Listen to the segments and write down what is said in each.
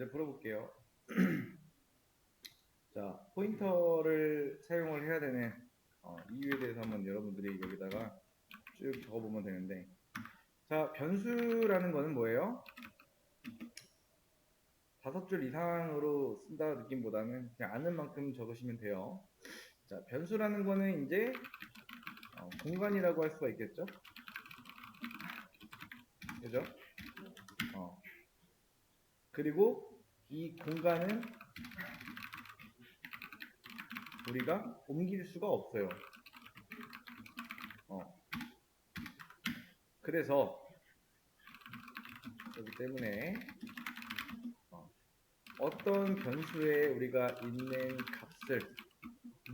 문제 풀어볼게요. 자, 포인터를 사용을 해야 되는 이유에 대해서 한번 여러분들이 여기다가 쭉 적어보면 되는데, 자, 변수라는 거는 뭐예요? 5줄 이상으로 쓴다 느낌보다는 그냥 아는 만큼 적으시면 돼요. 자, 변수라는 거는 이제 공간이라고 할 수가 있겠죠? 그죠? 그리고 이 공간은 우리가 옮길 수가 없어요. 그래서 그렇기 때문에 어떤 변수에 우리가 있는 값을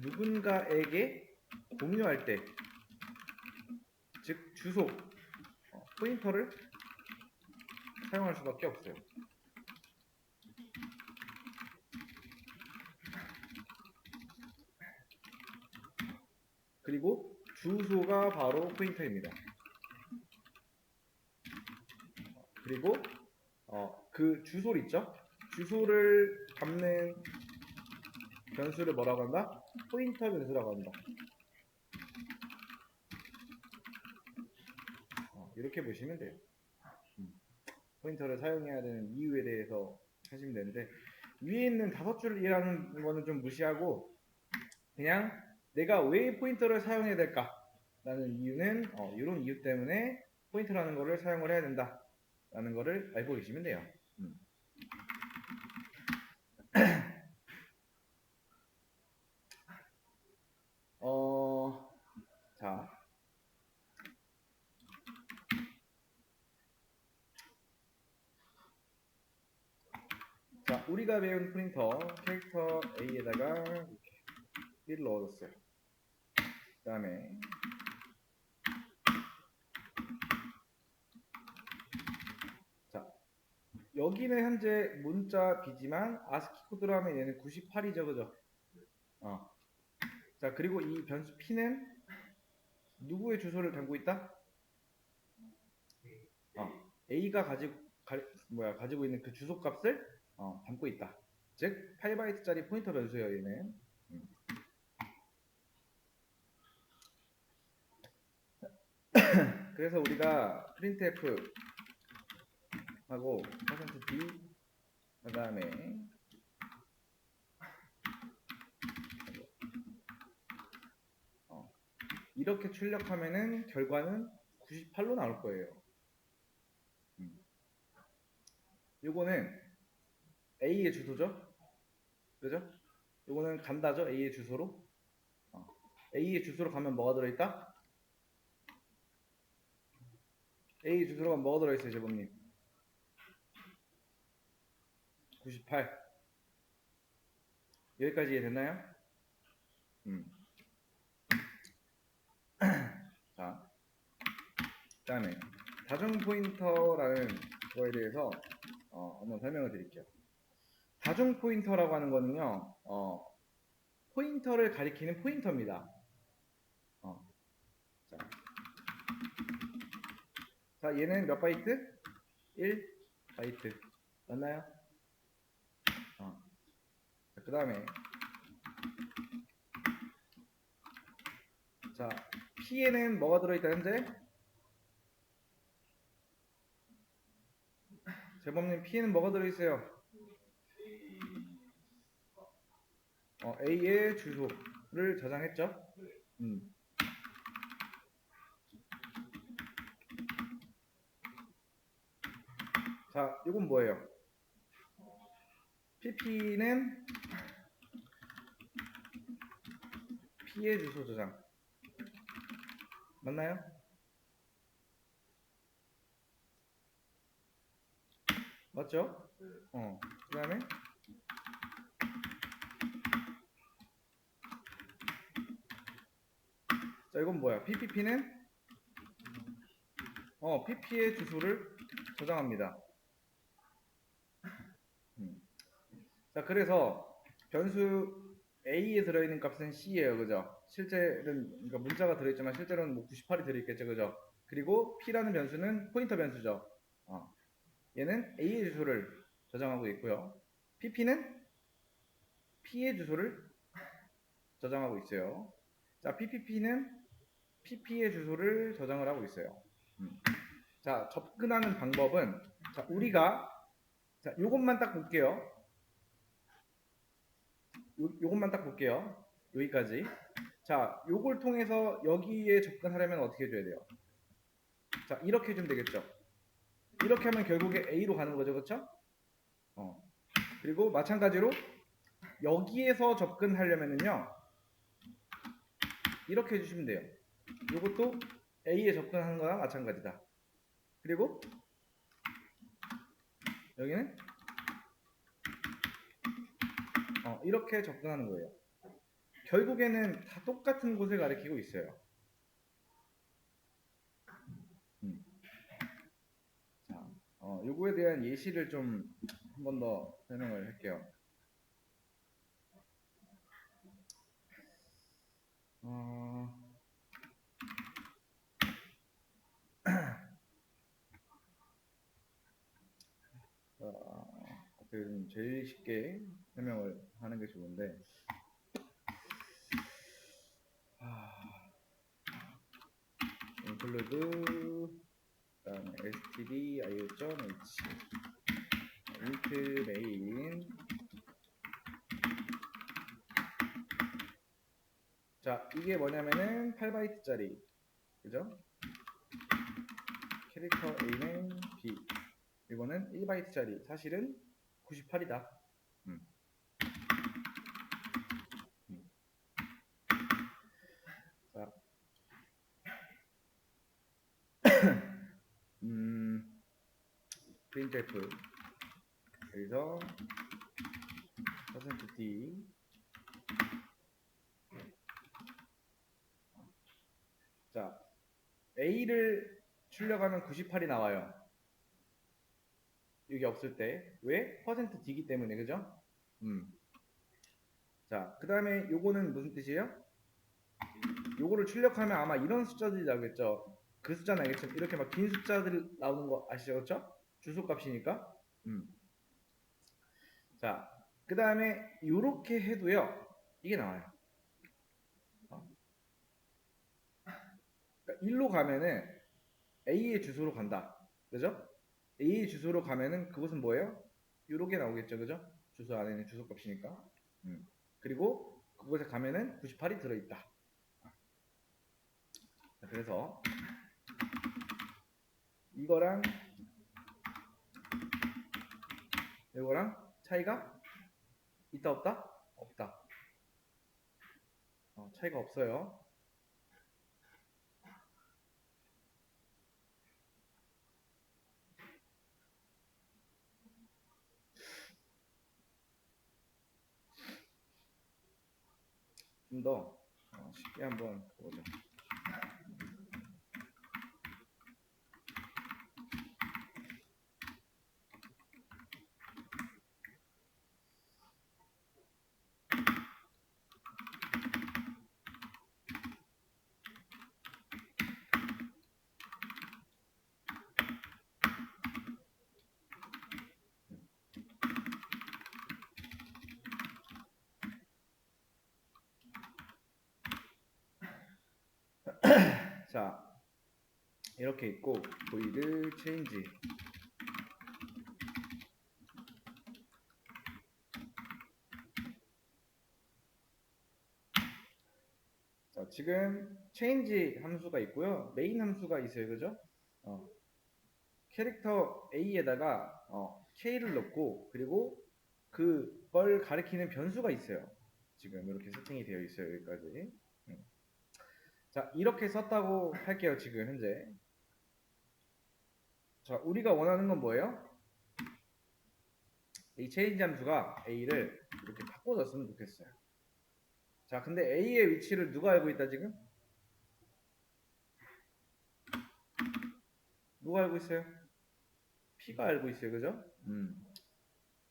누군가에게 공유할 때, 즉 주소, 포인터를 사용할 수밖에 없어요. 그리고 주소가 바로 포인터입니다. 그리고 그 주소를 있죠? 주소를 담는 변수를 뭐라고 한다? 포인터 변수라고 한다. 이렇게 보시면 돼요. 포인터를 사용해야 되는 이유에 대해서 하시면 되는데, 위에 있는 5줄이라는 거는 좀 무시하고 그냥 내가 왜 포인터를 사용해야 될까? 라는 이유는 이런 이유 때문에 포인터라는 거를 사용을 해야 된다 라는 거를 알고 계시면 돼요. 자, 우리가 배운 포인터 캐릭터 A에다가 이렇게 1을 넣어줬어요. 그 다음에 자, 여기는 현재 문자 B지만 아스키 코드로 하면 얘는 98이죠, 그죠? 자, 그리고 이 변수 P는 누구의 주소를 담고 있다? A가 가지고 있는 그 주소 값을 담고 있다. 즉 8바이트짜리 포인터 변수예요, 얘는. 그래서 우리가 printf 하고 %d 그 다음에 이렇게 출력하면은 결과는 98로 나올 거예요. 요거는 A의 주소죠? 그죠? 요거는 간다죠? A의 주소로. A의 주소로 가면 뭐가 들어있다? A의 주소로 가면 뭐가 들어있어요, 제법님? 98. 여기까지 이해됐나요? 자, 그 다음에 다중 포인터라는 거에 대해서 한번 설명을 드릴게요. 다중 포인터라고 하는 거는요, 포인터를 가리키는 포인터입니다. 자, 얘는 몇 바이트? 1바이트. 맞나요? 그 다음에 자, P에는 뭐가 들어있다 현재? 제법님 P에는 뭐가 들어있어요? A의 주소를 저장했죠? 자, 이건 뭐예요? pp는 P의 주소 저장. 맞나요? 맞죠? 그 다음에 자, 이건 뭐야? pp는 pp의 주소를 저장합니다. 자, 그래서 변수 A에 들어있는 값은 C예요, 그죠? 실제는, 그러니까 문자가 들어있지만 실제로는 뭐 98이 들어있겠죠, 그죠? 그리고 P라는 변수는 포인터 변수죠. 얘는 A의 주소를 저장하고 있고요. pp는 p의 주소를 저장하고 있어요. 자, ppp는 pp의 주소를 저장을 하고 있어요. 자, 접근하는 방법은 자, 우리가 자, 요것만 딱 볼게요. 요것만 딱 볼게요. 여기까지. 자, 요걸 통해서 여기에 접근하려면 어떻게 해줘야 돼요? 자, 이렇게 해주면 되겠죠. 이렇게 하면 결국에 A로 가는 거죠, 그렇죠? 그리고 마찬가지로 여기에서 접근하려면은요, 이렇게 해주시면 돼요. 이것도 A에 접근하는 거랑 마찬가지다. 그리고 여기는 이렇게 접근하는 거예요. 결국에는 다 똑같은 곳을 가리키고 있어요. 자, 요거에 대한 예시를 좀 한 번 더 설명을 할게요. 제일 쉽게 설명을 하는 게 좋은데, include 그다음에 std io.h int main. 자, 이게 뭐냐면은 8바이트짜리, 그죠? 캐릭터 A는 B. 이거는 1바이트짜리. 사실은 98이다. 자, printf 여기서 %d. 자, A를 출력하면 98이 나와요. 여기 없을 때. 왜? %d이기 때문에, 그죠? 자, 그 다음에 요거는 무슨 뜻이에요? 요거를 출력하면 아마 이런 숫자들이 나오겠죠. 그 숫자는 알겠죠? 이렇게 막 긴 숫자들 나오는 거 아시죠? 그렇죠? 주소 값이니까. 자, 그 다음에 요렇게 해도요. 이게 나와요. 그러니까 1로 가면은 A의 주소로 간다. 그죠? A의 주소로 가면은 그것은 뭐예요? 요렇게 나오겠죠. 그죠? 주소 안에는 주소 값이니까. 그리고 그곳에 가면은 98이 들어있다. 그래서 이거랑 이거랑 차이가 있다 없다? 없다. 차이가 없어요. 좀 더 쉽게 한번 보자. 자, 이렇게 있고 void change. 자, 지금 change 함수가 있고요. main 함수가 있어요. 그죠? 캐릭터 A에다가 K를 넣고 그리고 그걸 가리키는 변수가 있어요. 지금 이렇게 세팅이 되어 있어요. 여기까지. 자, 이렇게 썼다고 할게요. 지금 현재. 자, 우리가 원하는 건 뭐예요? 이 change 함수가 A를 이렇게 바꿔줬으면 좋겠어요. 자, 근데 A의 위치를 누가 알고 있다 지금? 누가 알고 있어요? P가 알고 있어요. 그죠?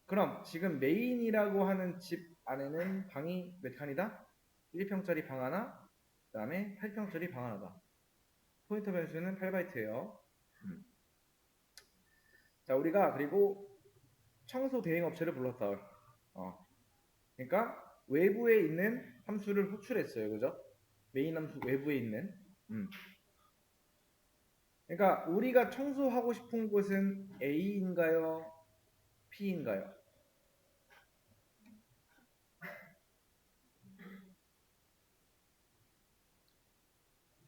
그럼 지금 메인이라고 하는 집 안에는 방이 몇 칸이다? 1평짜리 방 하나, 그 다음에 8평짜리 방 하나다. 포인터 변수는 8바이트예요. 자, 우리가 그리고 청소 대행 업체를 불렀어. 그러니까 외부에 있는 함수를 호출했어요. 그죠? 메인 함수 외부에 있는. 그러니까 우리가 청소하고 싶은 곳은 A인가요? P인가요?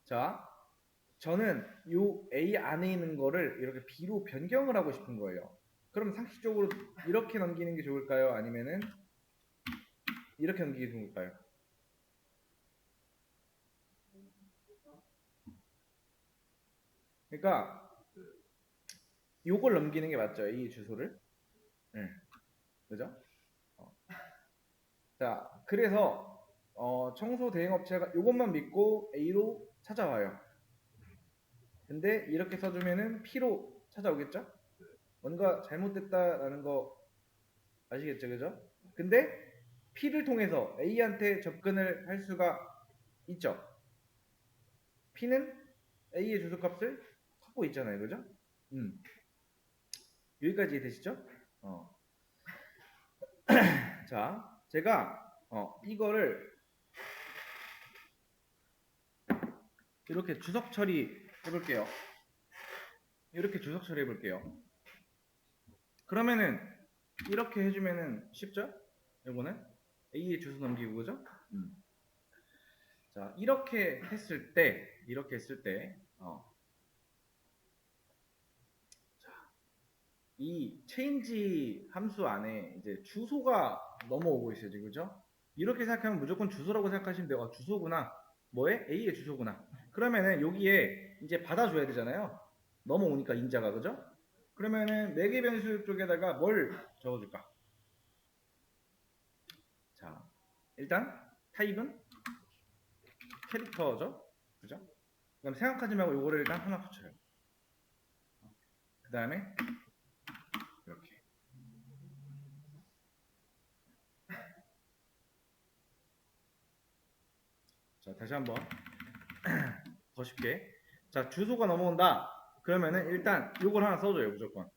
자, 저는 요 A 안에 있는 거를 이렇게 B로 변경을 하고 싶은 거예요. 그럼 상식적으로 이렇게 넘기는 게 좋을까요? 아니면은 이렇게 넘기는 게 좋을까요? 그러니까 요걸 넘기는 게 맞죠. A 주소를. 네. 그죠? 어. 자, 그래서 청소 대행 업체가 요것만 믿고 A로 찾아와요. 근데 이렇게 써주면은 P로 찾아오겠죠? 뭔가 잘못됐다라는 거 아시겠죠? 그죠? 근데 P를 통해서 A한테 접근을 할 수가 있죠. P는 A의 주소값을 갖고 있잖아요. 그죠? 여기까지 되시죠? 자, 제가 이거를 이렇게 주석 처리 해볼게요. 이렇게 주석 처리 해볼게요. 그러면은 이렇게 해주면은 쉽죠? 이거는 A의 주소 넘기고 그죠? 자, 이렇게 했을 때 이 change 함수 안에 이제 주소가 넘어오고 있어요, 지금 그죠? 이렇게 생각하면 무조건 주소라고 생각하시면 돼요. 주소구나. 뭐에? A의 주소구나. 그러면은 여기에 이제 받아줘야 되잖아요. 넘어오니까 인자가 그죠? 그러면은 4개 변수 쪽에다가 뭘 적어줄까? 자, 일단 타입은 캐릭터죠, 그죠? 그럼 생각하지 말고 요거를 일단 하나 붙여요. 그 다음에 이렇게. 자, 다시 한번 더 쉽게. 자, 주소가 넘어온다. 그러면은 일단 요걸 하나 써줘요, 무조건.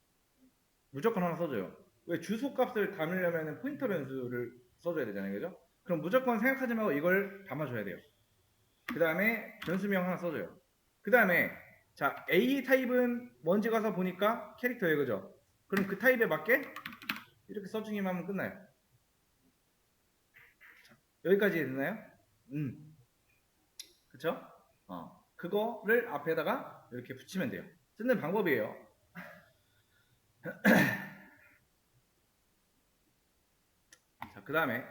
무조건 하나 써줘요. 왜 주소 값을 담으려면은 포인터 변수를 써줘야 되잖아요, 그죠? 그럼 무조건 생각하지 말고 이걸 담아줘야 돼요. 그 다음에 변수명 하나 써줘요. 그 다음에 자, A 타입은 뭔지 가서 보니까 캐릭터예요, 그죠? 그럼 그 타입에 맞게 이렇게 써주기만 하면 끝나요. 자, 여기까지 됐나요? 그쵸? 그거를 앞에다가 이렇게 붙이면 돼요. 쓰는 방법이에요. 자, 그 다음에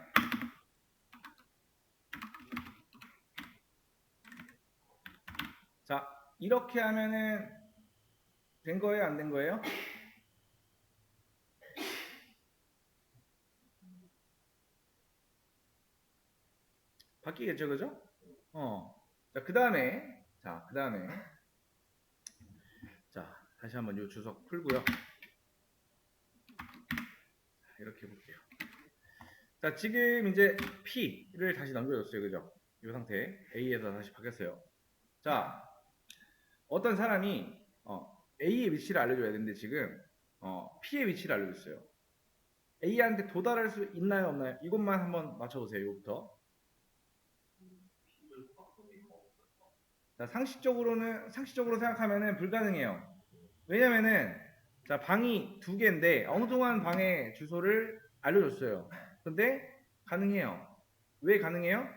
자, 이렇게 하면은 된 거예요? 안 된 거예요? 바뀌겠죠, 그죠? 자, 그 다음에 자, 다시 한번 이 주석 풀고요. 이렇게 해볼게요. 자, 지금 이제 P를 다시 남겨줬어요, 그죠? 이 상태 A에서 다시 바뀌었어요. 자, 어떤 사람이 A의 위치를 알려줘야 되는데 지금 P의 위치를 알려줬어요. A한테 도달할 수 있나요, 없나요? 이것만 한번 맞춰보세요, 이거부터. 자, 상식적으로 생각하면은 불가능해요. 왜냐면은 자, 방이 2개인데 어느 동안 방의 주소를 알려줬어요. 근데 가능해요. 왜 가능해요?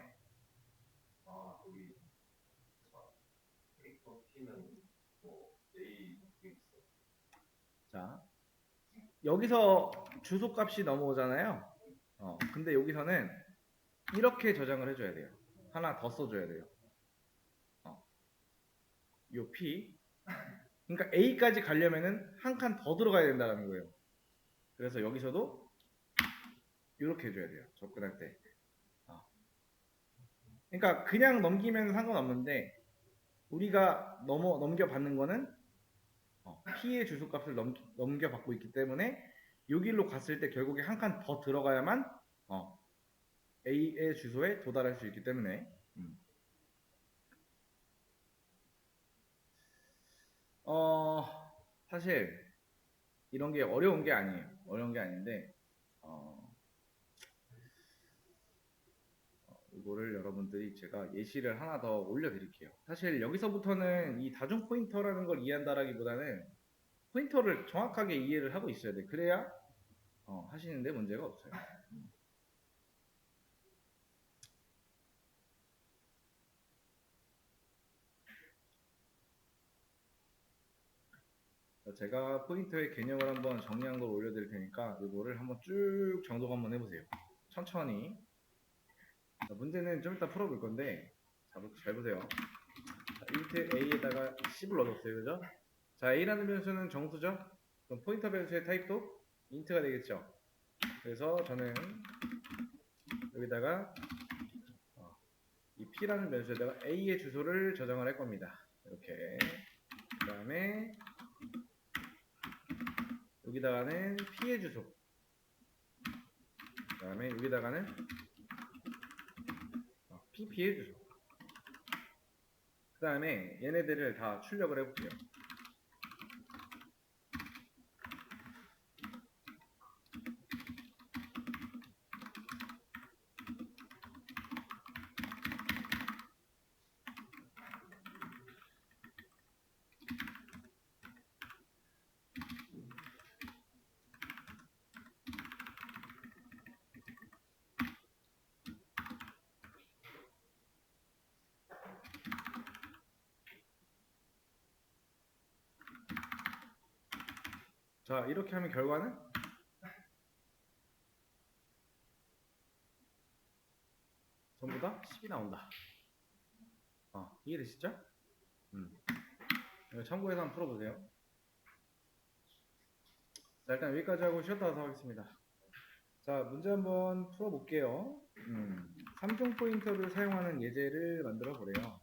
자, 여기서 주소 값이 넘어오잖아요. 근데 여기서는 이렇게 저장을 해줘야 돼요. 하나 더 써줘야 돼요. 요 P. 그러니까 A까지 가려면은 한 칸 더 들어가야 된다는 거예요. 그래서 여기서도 이렇게 해줘야 돼요. 접근할 때. 그러니까 그냥 넘기면 상관없는데 우리가 넘겨받는 거는 P의 주소값을 넘겨받고 있기 때문에 요 길로 갔을 때 결국에 한 칸 더 들어가야만 A의 주소에 도달할 수 있기 때문에 사실 이런 게 어려운 게 아니에요. 어려운 게 아닌데 이거를 여러분들이 제가 예시를 하나 더 올려드릴게요. 사실 여기서부터는 이 다중 포인터라는 걸 이해한다라기보다는 포인터를 정확하게 이해를 하고 있어야 돼. 그래야 하시는데 문제가 없어요. 제가 포인터의 개념을 한번 정리한 걸 올려드릴 테니까 이거를 한번 쭉 정독 한번 해보세요. 천천히. 자, 문제는 좀 이따 풀어볼 건데 잘 보세요. 자, int a에다가 10을 넣어줬어요. 그죠? 자, a라는 변수는 정수죠? 그럼 포인터 변수의 타입도 int가 되겠죠? 그래서 저는 여기다가 이 p라는 변수에다가 a의 주소를 저장을 할 겁니다. 이렇게. 그 다음에 여기다가는 p의 주소. 그 다음에 여기다가는 pp의 주소. 그 다음에 얘네들을 다 출력을 해볼게요. 자, 이렇게 하면 결과는 전부 다 10이 나온다. 이해되시죠? 이거 참고해서 한번 풀어보세요. 자, 일단 여기까지 하고 쉬었다 와서 하겠습니다. 자, 문제 한번 풀어볼게요. 3중 포인터를 사용하는 예제를 만들어 보래요.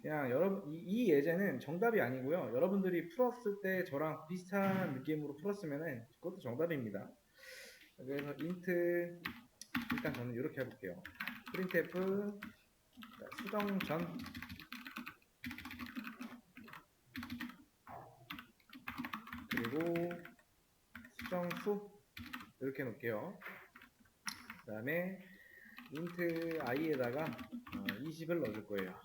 그냥 여러분 이 예제는 정답이 아니고요. 여러분들이 풀었을 때 저랑 비슷한 느낌으로 풀었으면은 그것도 정답입니다. 그래서 int 일단 저는 이렇게 해볼게요. printf 수정 전 그리고 수정 후 이렇게 놓을게요. 그 다음에 int i에다가 20을 넣어줄 거예요.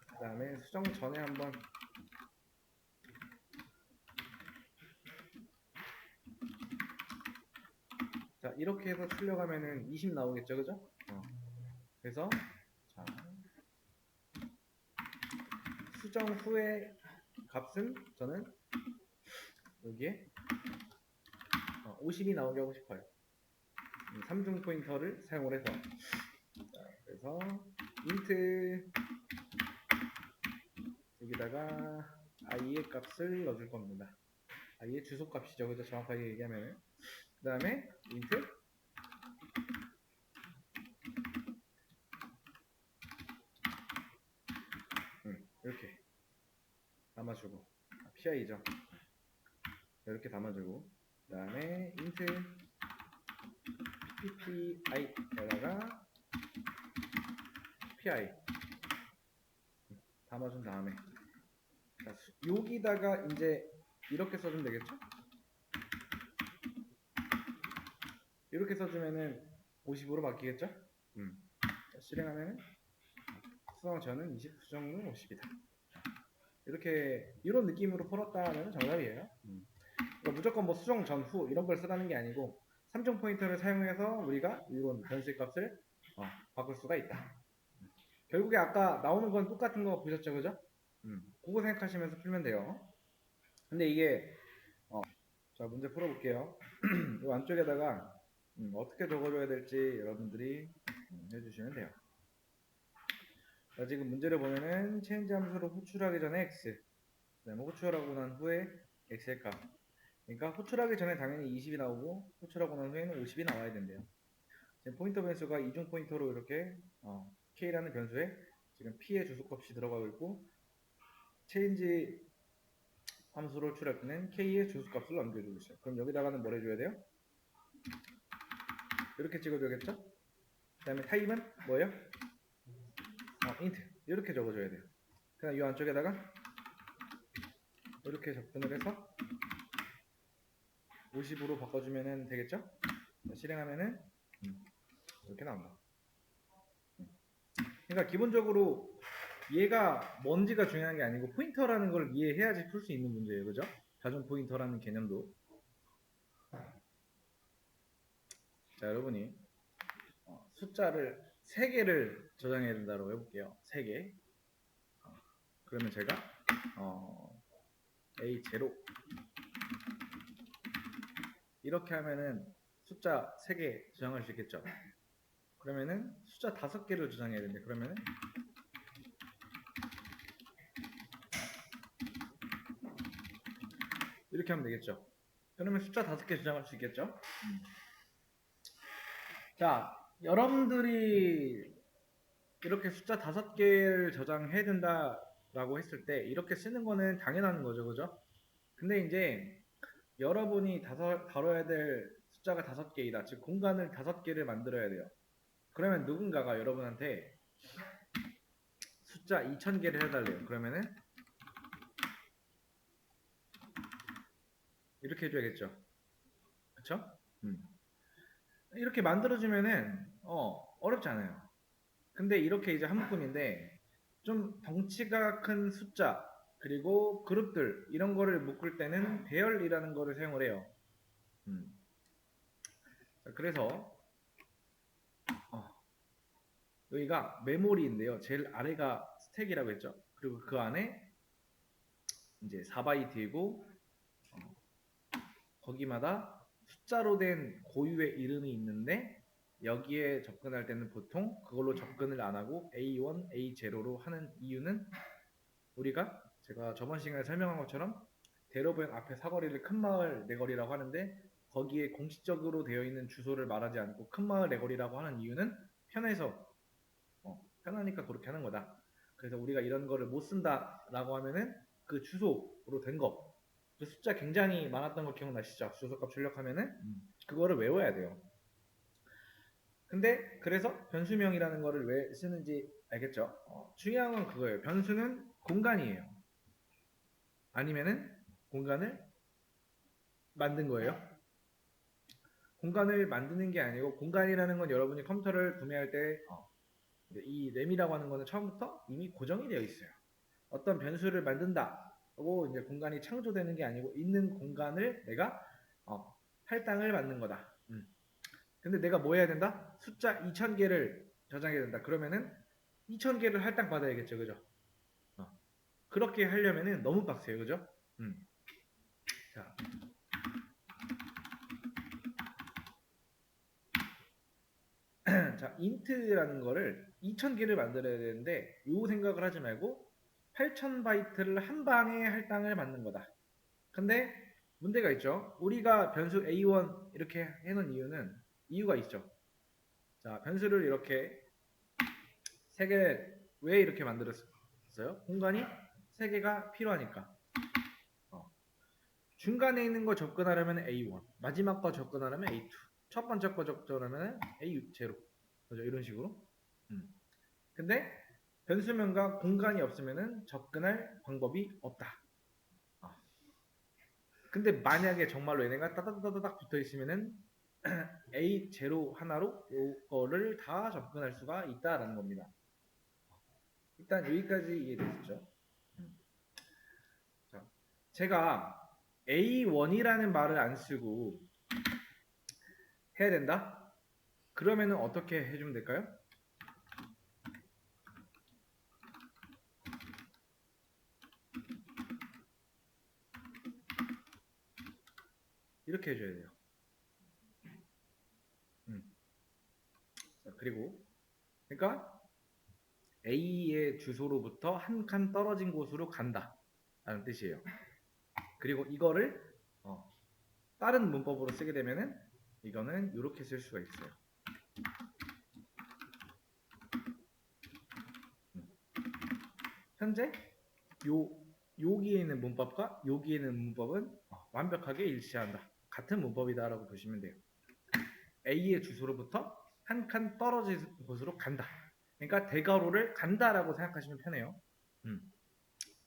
그 다음에 수정 전에 한번 자 이렇게 해서 출력하면은 20 나오겠죠, 그죠? 그래서 자, 수정 후의 값은 저는 여기에 50이 나오게 하고 싶어요. 3중 포인터를 사용을 해서 그래서 int 여기다가 i의 값을 넣어줄 겁니다. i의 주소 값이죠, 그죠? 정확하게 얘기하면 그 다음에 int 이렇게 담아주고 pi죠. 이렇게 담아주고 그 다음에 int ppi에다가 pi 담아준 다음에 자, 여기다가 이제 이렇게 써주면 되겠죠? 이렇게 써주면은 50으로 바뀌겠죠? 자, 실행하면은 수정 전은 20, 수정은 50이다. 이렇게 이런 느낌으로 풀었다 하면 정답이에요. 그러니까 무조건 뭐 수정 전후 이런 걸 쓰라는 게 아니고 3중 포인터를 사용해서 우리가 이런 변수의 값을 바꿀 수가 있다. 결국에 아까 나오는 건 똑같은 거 보셨죠, 그죠? 그거 생각하시면서 풀면 돼요. 근데 이게 자 문제 풀어볼게요. 이 안쪽에다가 어떻게 적어줘야 될지 여러분들이 해주시면 돼요. 자, 지금 문제를 보면은 change 함수로 호출하기 전에 x 그다음에 호출하고 난 후에 x의 값 그러니까 호출하기 전에 당연히 20이 나오고 호출하고 난 후에는 50이 나와야 된대요. 지금 포인터 변수가 이중 포인터로 이렇게 k라는 변수에 지금 p의 주소값이 들어가고 있고 change 함수로 호출할 때는 k의 주소값을 남겨주고 있어요. 그럼 여기다가는 뭘 해줘야 돼요? 이렇게 찍어줘야겠죠? 그 다음에 타입은 뭐예요? int 이렇게 적어줘야 돼요. 그냥 이 안쪽에다가 이렇게 접근을 해서 50으로 바꿔주면 되겠죠? 자, 실행하면은 이렇게 나온다. 그러니까 기본적으로 얘가 뭔지가 중요한 게 아니고 포인터라는 걸 이해해야지 풀 수 있는 문제예요. 그죠? 자전 포인터라는 개념도. 자, 여러분이 숫자를 3개를 저장해야 된다고 해볼게요. 3개. 그러면 제가 A0 이렇게 하면은 숫자 3개 저장할 수 있겠죠. 그러면은 숫자 5개를 저장해야 되는데 그러면은 이렇게 하면 되겠죠. 그러면 숫자 5개 저장할 수 있겠죠. 자, 여러분들이 이렇게 숫자 5개를 저장해야 된다라고 했을 때 이렇게 쓰는 거는 당연한 거죠. 그죠? 근데 이제 여러분이 다뤄야 될 숫자가 5개이다. 즉 공간을 5개를 만들어야 돼요. 그러면 누군가가 여러분한테 숫자 2000개를 해달래요. 그러면은 이렇게 해줘야겠죠. 그쵸? 이렇게 만들어주면은 어렵지 않아요. 근데 이렇게 이제 한 묶음인데 좀 덩치가 큰 숫자 그리고 그룹들 이런 거를 묶을 때는 배열이라는 거를 사용을 해요. 그래서 여기가 메모리인데요. 제일 아래가 스택이라고 했죠. 그리고 그 안에 이제 4바이트이고 거기마다 숫자로 된 고유의 이름이 있는데 여기에 접근할 때는 보통 그걸로 접근을 안 하고 A1, A0로 하는 이유는 우리가 제가 저번 시간에 설명한 것처럼 대로변 앞에 사거리를 큰마을 내거리라고 하는데 거기에 공식적으로 되어 있는 주소를 말하지 않고 큰마을 내거리라고 하는 이유는 편해서 편하니까 그렇게 하는 거다. 그래서 우리가 이런 거를 못 쓴다라고 하면은 그 주소로 된 거, 그 숫자 굉장히 많았던 거 기억나시죠? 주소값 출력하면은 그거를 외워야 돼요. 근데 그래서 변수명이라는 거를 왜 쓰는지 알겠죠? 중요한 건 그거예요. 변수는 공간이에요. 아니면은 공간을 만든 거예요. 공간을 만드는 게 아니고 공간이라는 건 여러분이 컴퓨터를 구매할 때 이 램이라고 하는 거는 처음부터 이미 고정이 되어 있어요. 어떤 변수를 만든다고 이제 공간이 창조되는 게 아니고 있는 공간을 내가 할당을 받는 거다. 근데 내가 뭐 해야 된다? 숫자 2000개를 저장해야 된다. 그러면은 2000개를 할당 받아야겠죠, 그죠? 그렇게 하려면은 너무 빡세요, 그죠? 자, 자, 인트라는 거를 2000개를 만들어야 되는데 요 생각을 하지 말고 8000바이트를 한 방에 할당을 받는 거다. 근데 문제가 있죠. 우리가 변수 A1 이렇게 해놓은 이유가 있죠. 자, 변수를 이렇게 3개 왜 이렇게 만들었어요? 공간이 3개가 필요하니까. 중간에 있는 거 접근하려면 A1, 마지막 거 접근하려면 A2, 첫 번째 거 접근하려면 A0. 그죠? 이런 식으로. 근데 변수명과 공간이 없으면 접근할 방법이 없다. 근데 만약에 정말로 얘네가 따다다다닥 붙어 있으면은 A0 하나로 이거를 다 접근할 수가 있다라는 겁니다. 일단 여기까지 이해됐죠? 자, 제가 A1이라는 말을 안 쓰고 해야 된다? 그러면은 어떻게 해주면 될까요? 이렇게 해줘야 돼요. 자, 그리고 그러니까 A의 주소로부터 한 칸 떨어진 곳으로 간다 라는 뜻이에요. 그리고 이거를 다른 문법으로 쓰게 되면은 이거는 이렇게 쓸 수가 있어요. 현재 여기에 있는 문법과 여기에 있는 문법은 완벽하게 일치한다. 같은 문법이다라고 보시면 돼요. A의 주소로부터 한 칸 떨어진 곳으로 간다. 그러니까 대괄호를 간다라고 생각하시면 편해요.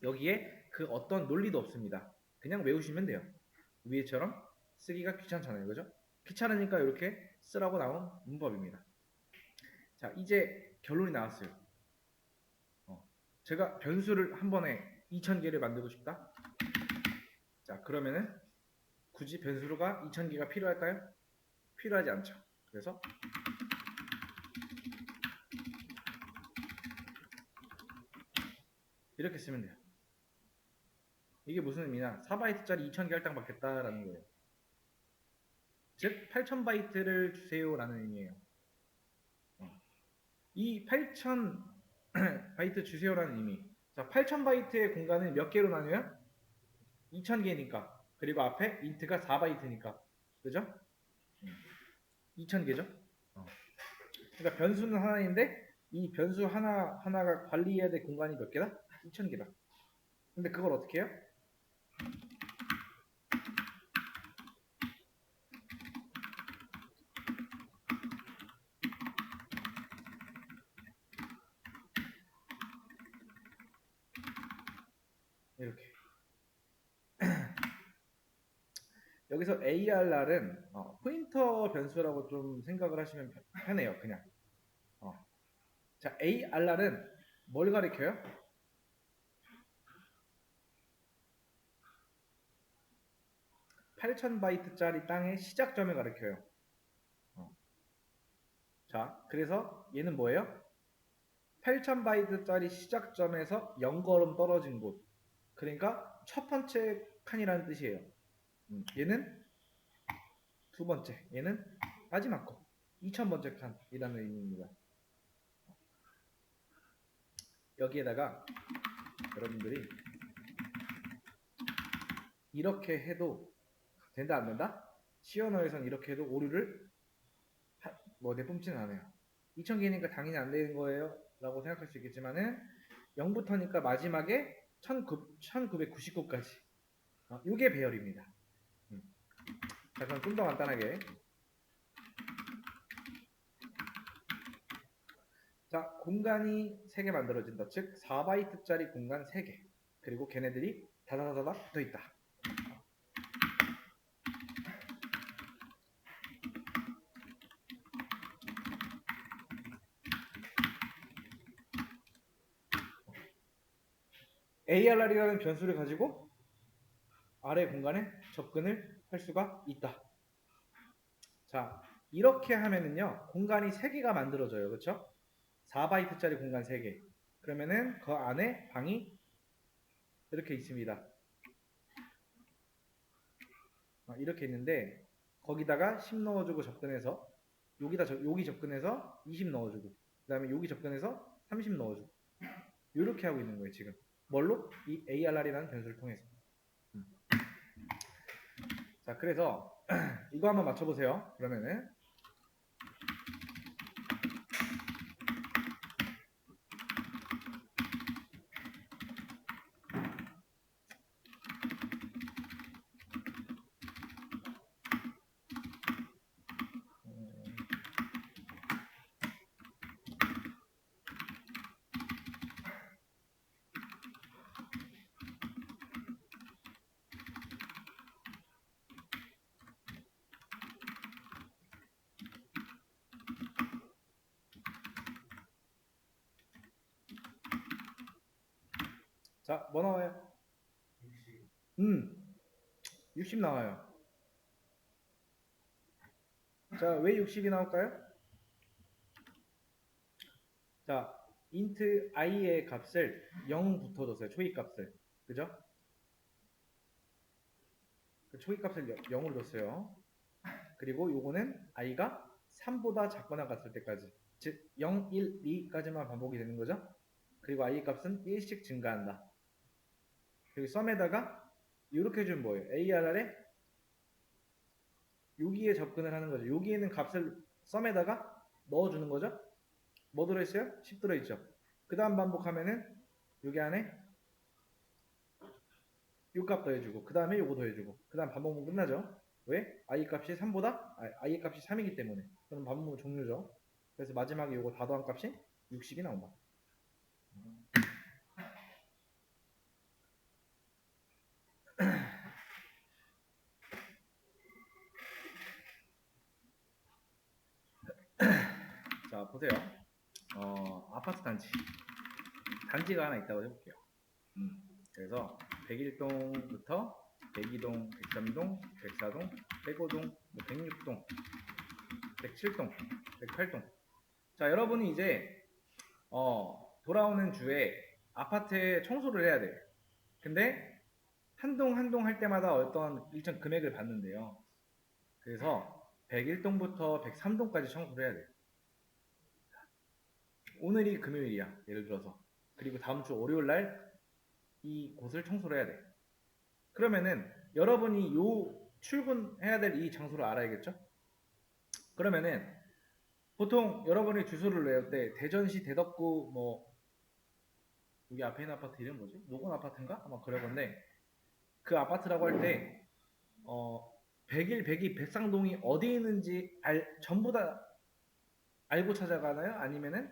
여기에 그 어떤 논리도 없습니다. 그냥 외우시면 돼요. 위에처럼 쓰기가 귀찮잖아요. 그죠? 귀찮으니까 이렇게 쓰라고 나온 문법입니다. 자, 이제 결론이 나왔어요. 제가 변수를 한 번에 2000개를 만들고 싶다. 자, 그러면은 굳이 변수가 2000개가 필요할까요? 필요하지 않죠. 그래서 이렇게 쓰면 돼요. 이게 무슨 의미냐? 4바이트짜리 2000개 할당 받겠다라는 거예요. 즉 8000바이트를 주세요라는 의미예요. 이 8000바이트 주세요라는 의미. 자, 8000바이트의 공간을 몇 개로 나뉘어요? 2000개니까. 그리고 앞에 인트가 4바이트니까. 그죠? 2000개죠? 그러니까 변수는 하나인데 이 변수 하나가 관리해야 될 공간이 몇 개다? 2000개다. 근데 그걸 어떻게 해요? 이렇게. 여기서 ARR은 포인터 변수라고 좀 생각을 하시면 편해요. 그냥. 자, ARR은 뭘 가리켜요? 8000바이트짜리 땅의 시작점을 가리켜요. 자, 그래서 얘는 뭐예요? 8000바이트짜리 시작점에서 0걸음 떨어진 곳. 그러니까 첫 번째 칸이라는 뜻이에요. 얘는 두 번째, 얘는 마지막 거. 2000번째 칸이라는 의미입니다. 여기에다가 여러분들이 이렇게 해도 된다 안 된다? 시언어에선 이렇게 해도 오류를 내뿜지는 않아요. 2000개니까 당연히 안 되는 거예요 라고 생각할 수 있겠지만은 0부터니까 마지막에 1999까지 이게 배열입니다. 자, 그럼 좀 더 간단하게, 자, 공간이 3개 만들어진다. 즉 4바이트짜리 공간 3개, 그리고 걔네들이 다다다닥 붙어있다. ARR이라는 변수를 가지고 아래 공간에 접근을 할 수가 있다. 자, 이렇게 하면은요, 공간이 3개가 만들어져요. 그렇죠? 4바이트짜리 공간 3개. 그러면은 그 안에 방이 이렇게 있습니다. 이렇게 있는데 거기다가 10 넣어주고 접근해서 여기 접근해서 20 넣어주고 그 다음에 여기 접근해서 30 넣어주고 이렇게 하고 있는 거예요. 지금 뭘로? 이 ARR이라는 변수를 통해서. 자, 그래서 이거 한번 맞춰보세요. 그러면은 자, 뭐 나와요? 60 나와요. 자, 왜 60이 나올까요? 자, int i의 값을 0부터 줬어요. 초기 값을. 그죠? 그 초기 값을 0으로 줬어요. 그리고 요거는 i가 3보다 작거나 같을 때까지. 즉 0, 1, 2까지만 반복이 되는 거죠. 그리고 i 값은 1씩 증가한다. 그리고 썸에다가 이렇게 해주면 뭐예요? ARR에 여기에 접근을 하는 거죠. 여기에는 값을 썸에다가 넣어주는 거죠. 뭐 들어있어요? 10 들어있죠. 그 다음 반복하면은 여기 안에 이 값 더해주고 그 다음에 요거 더해주고 그 다음 반복은 끝나죠. 왜? i 값이 3보다 i 값이 3이기 때문에. 그럼 반복 종료죠. 그래서 마지막에 요거 다 더한 값이 60이 나온다. 자, 보세요. 아파트 단지가 하나 있다고 해볼게요. 그래서 101동부터 102동, 103동, 104동, 105동, 106동, 107동, 108동. 자, 여러분이 이제 돌아오는 주에 아파트에 청소를 해야 돼요. 근데 한 동 한 동 할 때마다 어떤 일정 금액을 받는데요. 그래서 101동부터 103동까지 청소를 해야 돼요. 오늘이 금요일이야, 예를 들어서. 그리고 다음 주 월요일 날 이 곳을 청소를 해야 돼. 그러면은 여러분이 출근해야 될 이 장소를 알아야겠죠? 그러면은 보통 여러분이 주소를 외울 때 대전시 대덕구 뭐 여기 앞에 있는 아파트 이름 뭐지? 노건 아파트인가? 아마 그럴 건데 그 아파트라고 할 때 101, 102, 백상동이 어디 있는지 전부 다 알고 찾아가나요? 아니면은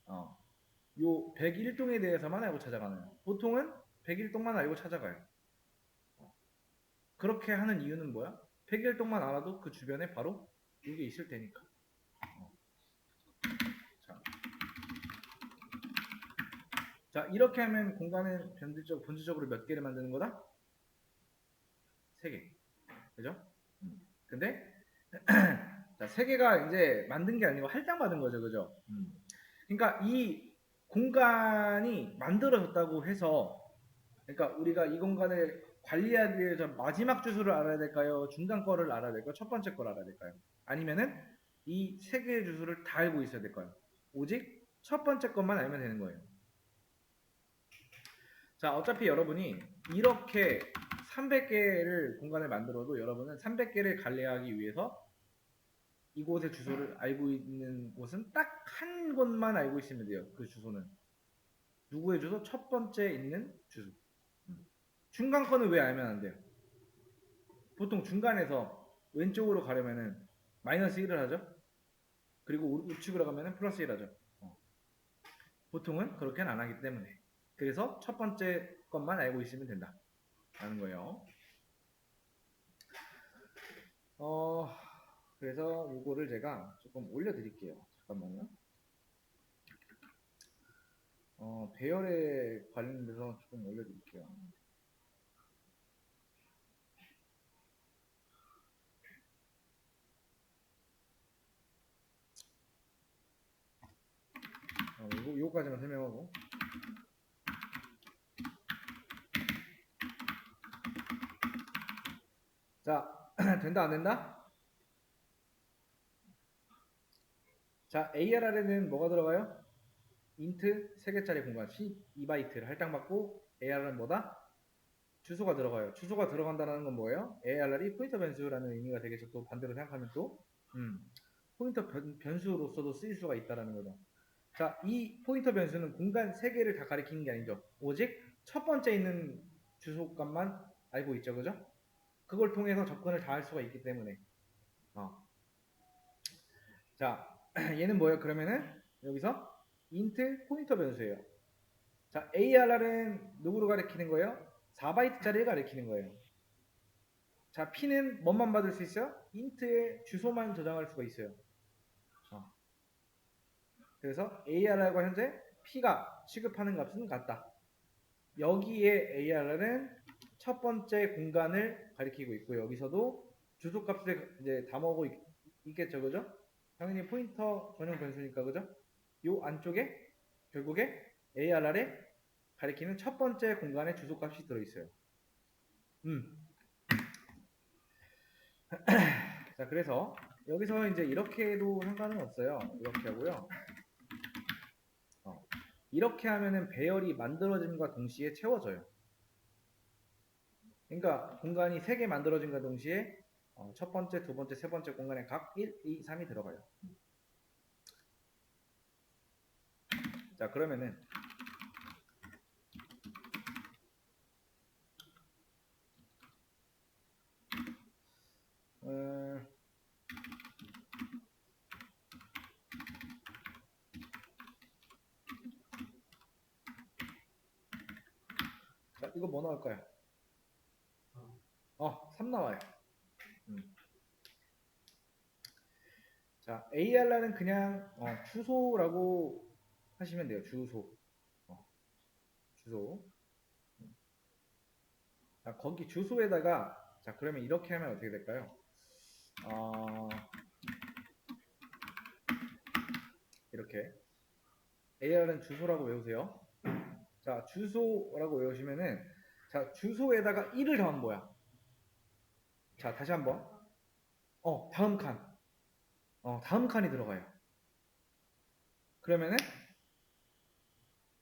요 101동에 대해서만 알고 찾아가나요? 보통은 101동만 알고 찾아가요. 그렇게 하는 이유는 뭐야? 101동만 알아도 그 주변에 바로 이게 있을 테니까. 자, 이렇게 하면 공간은 본질적으로 몇 개를 만드는 거다? 3개. 그죠? 근데 자, 3개가 이제 만든 게 아니고 할당받은 거죠. 그죠? 그러니까 이 공간이 만들어졌다고 해서 그러니까 우리가 이 공간을 관리하기 위해서 마지막 주소를 알아야 될까요? 중간 거를 알아야 될까요? 첫 번째 거를 알아야 될까요? 아니면은 이 3개의 주소를 다 알고 있어야 될까요? 오직 첫 번째 것만 알면 되는 거예요. 자, 어차피 여러분이 이렇게 300개를 공간을 만들어도 여러분은 300개를 관리하기 위해서 이곳의 주소를 알고 있는 곳은 딱 한 곳만 알고 있으면 돼요. 그 주소는. 누구의 주소? 첫 번째 있는 주소. 중간 거는 왜 알면 안 돼요? 보통 중간에서 왼쪽으로 가려면은 마이너스 1을 하죠. 그리고 우측으로 가면은 플러스 1 하죠. 보통은 그렇게는 안 하기 때문에. 그래서 첫 번째 것만 알고 있으면 된다. 라는 거예요. 그래서 이거를 제가 조금 올려드릴게요. 잠깐만요. 배열에 관련돼서 조금 올려드릴게요. 요거까지만 설명하고. 자, 된다 안 된다? 자, ARR에는 뭐가 들어가요? 인트 3개짜리 공간 12바이트를 할당받고 ARR은 뭐다? 주소가 들어가요. 주소가 들어간다는 건 뭐예요? ARR이 포인터 변수라는 의미가 되겠죠. 또 반대로 생각하면 또 포인터 변수로서도 쓰일 수가 있다는 거죠. 자, 이 포인터 변수는 공간 3개를 다 가리키는 게 아니죠. 오직 첫 번째 있는 주소값만 알고 있죠. 그죠? 그걸 통해서 접근을 다 할 수가 있기 때문에. 자, 얘는 뭐예요? 그러면은 여기서 int 포인터 변수예요. 자, ARR은 누구로 가리키는 거예요? 4바이트짜리를 가리키는 거예요. 자, P는 뭐만 받을 수 있어요? int의 주소만 저장할 수가 있어요. 그래서 ARR과 현재 P가 취급하는 값은 같다. 여기에 ARR은 첫 번째 공간을 가리키고 있고 여기서도 주소값을 이제 담아오고 있겠죠, 그죠? 당연히 포인터 전용 변수니까, 그죠? 요 안쪽에 결국에 ARR에 가리키는 첫 번째 공간의 주소값이 들어있어요. 자, 그래서 여기서 이제 이렇게 해도 상관은 없어요. 이렇게 하고요. 이렇게 하면은 배열이 만들어짐과 동시에 채워져요. 그러니까 공간이 3개 만들어짐과 동시에 첫 번째, 두 번째, 세 번째 공간에 각 1, 2, 3이 들어가요. 자, 그러면은 자, 이거 뭐 나올까요? 3 나와요. 자, AR라는 그냥 주소라고 하시면 돼요. 주소. 주소. 자, 거기 주소에다가 자, 그러면 이렇게 하면 어떻게 될까요? 이렇게 AR은 주소라고 외우세요. 자, 주소라고 외우시면은 자, 주소에다가 1을 더하면 뭐야? 자, 다시 한번. 다음 칸. 다음 칸이 들어가요. 그러면은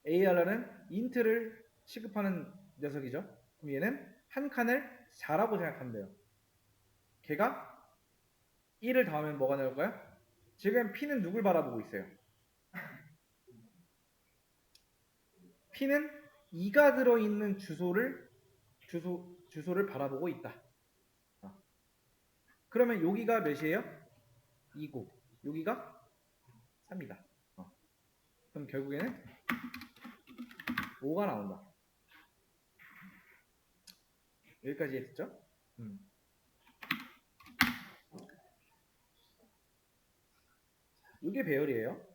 AR은 인트를 취급하는 녀석이죠. 그럼 얘는 한 칸을 4라고 생각하면 돼요. 걔가 1을 더하면 뭐가 나올까요? 지금 P는 누굴 바라보고 있어요? P는 2가 들어있는 주소를 바라보고 있다. 그러면 여기가 몇이에요? 2고 여기가 3이다. 그럼 결국에는 5가 나온다. 여기까지 했죠? 이게 배열이에요.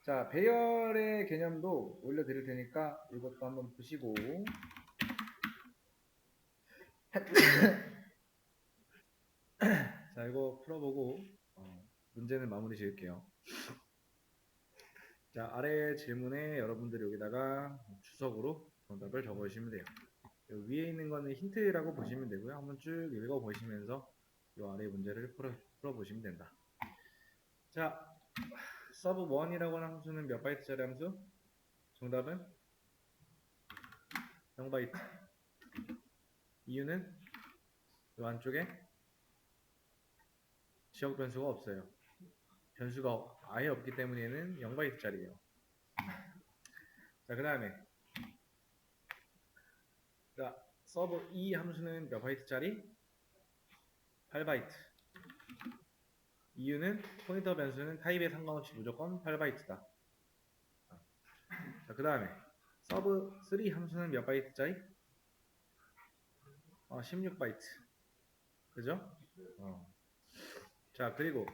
자, 배열의 개념도 올려드릴 테니까 이것도 한번 보시고 자, 이거 풀어보고 문제는 마무리 지을게요. 자, 아래 질문에 여러분들이 여기다가 추석으로 정답을 적어주시면 돼요. 위에 있는 거는 힌트라고 보시면 되고요. 한번 쭉 읽어보시면서 이 아래 문제를 풀어보시면 된다. 자, sub1이라고 하는 함수는 몇 바이트짜리 함수? 정답은 0바이트. 이유는 이 안쪽에 지역 변수가 없어요. 변수가 아예 없기 때문에는 0바이트짜리예요. 자, 그 다음에 자, sub2 함수는 몇 바이트짜리? 8바이트. 이유는 포인터 변수는 타입에 상관없이 무조건 8바이트다. 자, 그 다음에 sub3 함수는 몇 바이트짜리? 16바이트. 그죠? 자, 그리고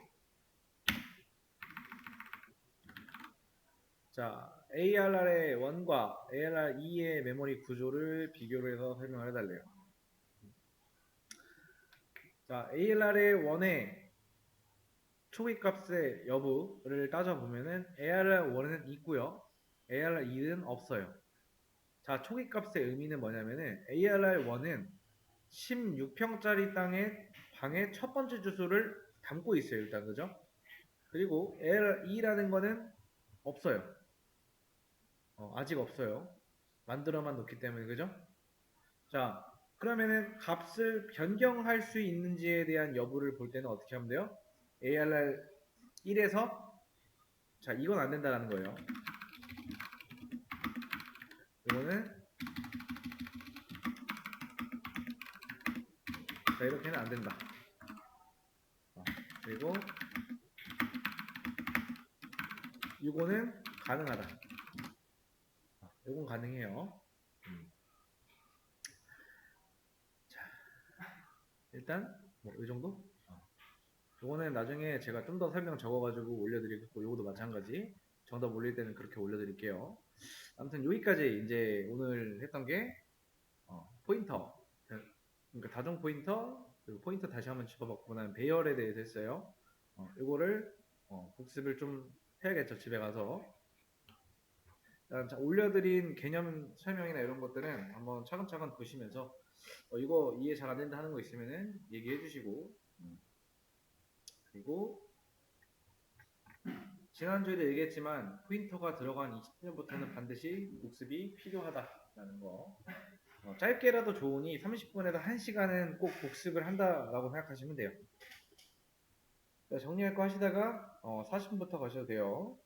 자, ARR의 1과 ARR2의 메모리 구조를 비교를 해서 설명을 해달래요. 자, ARR의 1의 초기값의 여부를 따져보면은 ARR1은 있고요. ARR2는 없어요. 자, 초기값의 의미는 뭐냐면은 ARR1은 16평짜리 방의 첫 번째 주소를 담고 있어요. 일단 그죠? 그리고 ARR2라는 거는 없어요. 아직 없어요. 만들어만 놓기 때문에 그죠? 자, 그러면은 값을 변경할 수 있는지에 대한 여부를 볼 때는 어떻게 하면 돼요? ARR 1에서 자, 이건 안 된다라는 거예요. 이거는 자, 이렇게는 안 된다. 그리고 이거는 가능하다. 이건 가능해요. 자, 일단 뭐 이 정도? 이거는 나중에 제가 좀 더 설명 적어가지고 올려드리겠고, 이것도 마찬가지. 정답 올릴 때는 그렇게 올려드릴게요. 아무튼 여기까지 이제 오늘 했던 게 포인터, 그러니까 다중 포인터, 그리고 포인터 다시 한번 짚어봤고, 그다음 배열에 대해서 했어요. 이거를 복습을 좀 해야겠죠, 집에 가서. 자, 올려드린 개념 설명이나 이런 것들은 한번 차근차근 보시면서 이거 이해 잘 안 된다 하는 거 있으면은 얘기해 주시고, 그리고 지난주에도 얘기했지만 포인터가 들어간 20년부터는 반드시 복습이 필요하다라는 거. 짧게라도 좋으니 30분에서 1시간은 꼭 복습을 한다라고 생각하시면 돼요. 자, 정리할 거 하시다가 40분부터 가셔도 돼요.